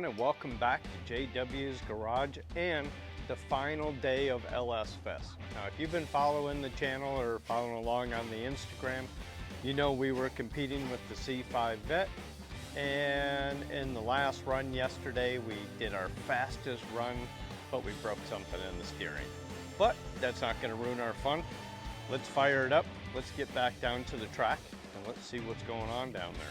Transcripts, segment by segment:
everyone, and welcome back to JW's Garage and the final day of LS Fest. Now, if you've been following the channel or following along on the Instagram, you know we were competing with the C5 Vet, and in the last run yesterday, we did our fastest run, but we broke something in the steering. But that's not going to ruin our fun. Let's fire it up. Let's get back down to the track, and let's see what's going on down there.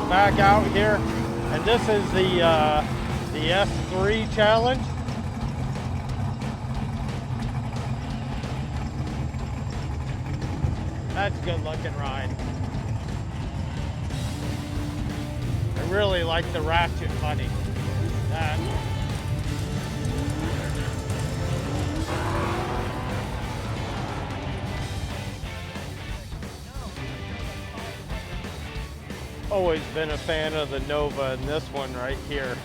Back out here, and this is the S3 challenge. That's a good looking ride. I really like the ratchet buddy. That. Always been a fan of the Nova, and this one right here.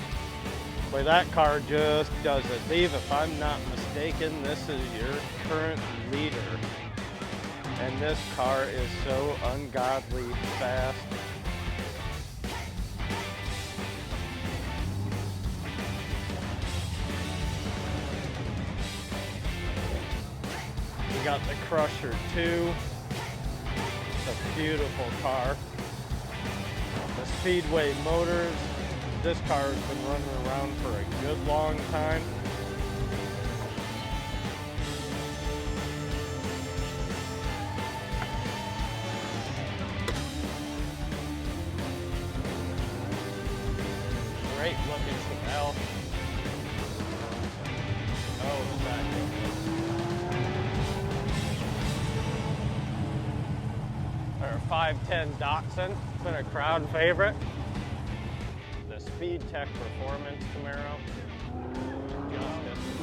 Boy, that car just does it. Steve, if I'm not mistaken, this is your current leader. And this car is so ungodly fast. We got the Crusher 2. It's a beautiful car. The Speedway motors. This car has been running around for a good long time. Great looking Chevelle. Oh, exactly. Our 510 Datsun. Been a crowd favorite. The Speed Tech Performance Camaro.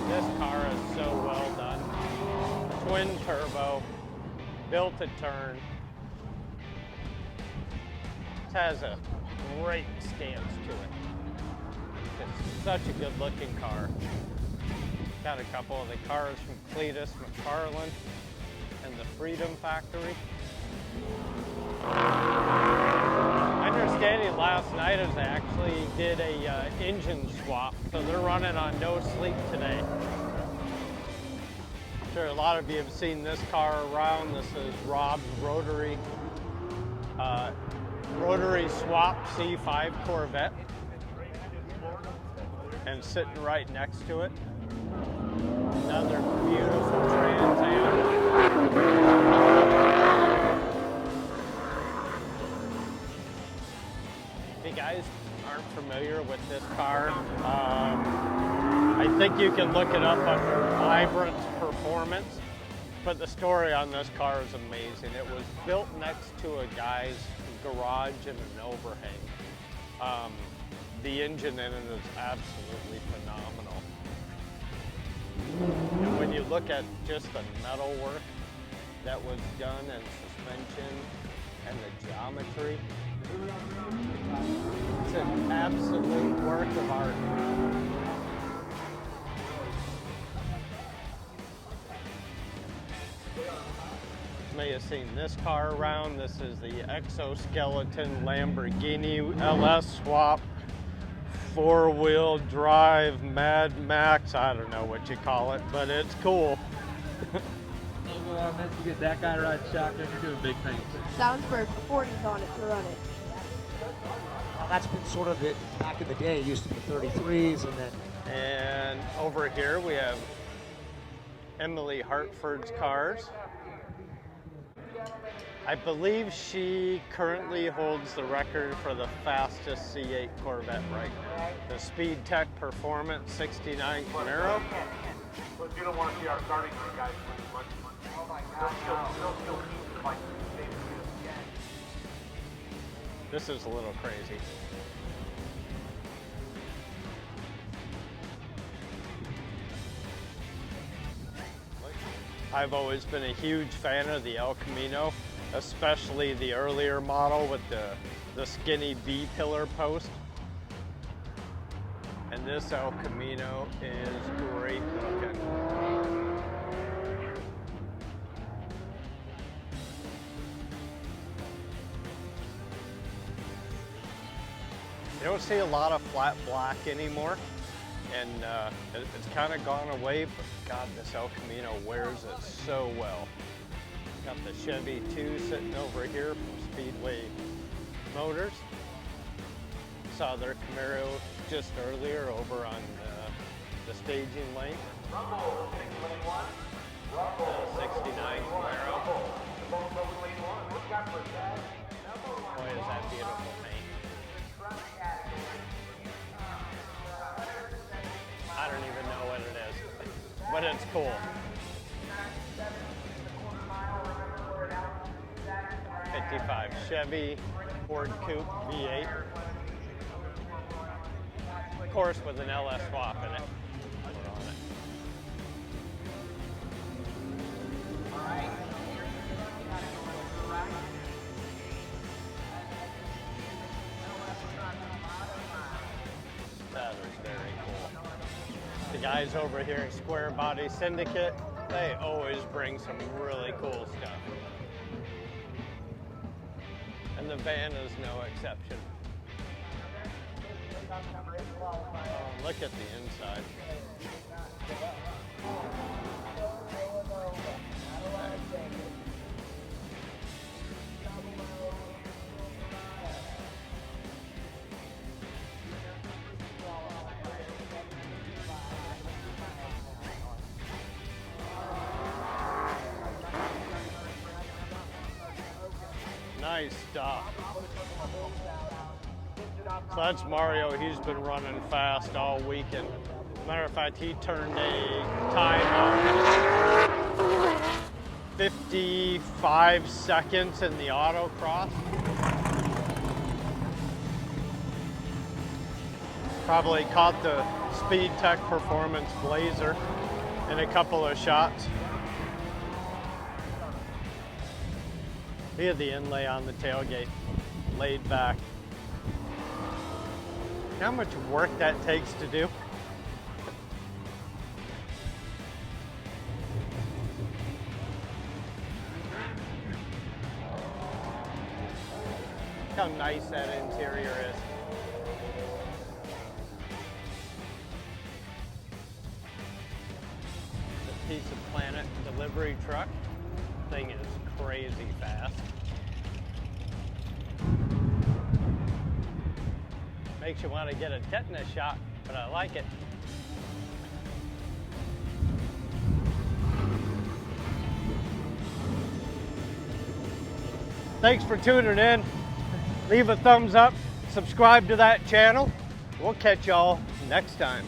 This car is so well done. Twin turbo, built to turn. It has a great stance to it. It's such a good looking car. Got a couple of the cars from Cletus McFarland and the Freedom Factory. Understanding last night is they actually did a engine swap, so they're running on no sleep today. I'm sure a lot of you have seen this car around. This is Rob's rotary swap C5 Corvette, and sitting right next to it, another beautiful Trans Am. If you guys aren't familiar with this car, I think you can look it up under Vibrant Performance, but the story on this car is amazing. It was built next to a guy's garage in an overhang. The engine in it is absolutely phenomenal. And when you look at just the metal work that was done and suspension and the geometry, it's an absolute work of art. You may have seen this car around. This is the exoskeleton Lamborghini LS swap, 4-wheel drive Mad Max. I don't know what you call it, but it's cool. Meant to get that guy to ride shotgun, you're doing big things. Soundsburg 40s on it to run it. Well, that's been sort of it back in the day. It used to be 33s, and then. And over here we have Emily Hartford's cars. I believe she currently holds the record for the fastest C8 Corvette right now. The Speed Tech Performance 69 Camaro. But you don't want to see our starting line guys winning much. Oh my God. This is a little crazy. I've always been a huge fan of the El Camino. especially the earlier model with the skinny B-pillar post. And this El Camino is great looking. You don't see a lot of flat black anymore, and it's kind of gone away, but God, this El Camino wears it so well. Got the Chevy 2 sitting over here from Speedway Motors. Saw their Camaro just earlier over on the staging lane. 69 Camaro. Boy, is that beautiful paint. I don't even know what it is, but it's cool. 55 Chevy Ford Coupe V8. Of course, with an LS swap in it. That is very cool. The guys over here at Square Body Syndicate, they always bring some really cool stuff. And the van is no exception. Oh, look at the inside. Nice stuff. So that's Mario. He's been running fast all weekend. Matter of fact, he turned a time of 55 seconds in the autocross. Probably caught the Speed Tech Performance Blazer in a couple of shots. He had the inlay on the tailgate, laid back. How much work that takes to do? Look how nice that interior is. This piece of Planet delivery truck thing is crazy fast. Makes you want to get a tetanus shot, but I like it. Thanks for tuning in. Leave a thumbs up, subscribe to that channel. We'll catch y'all next time.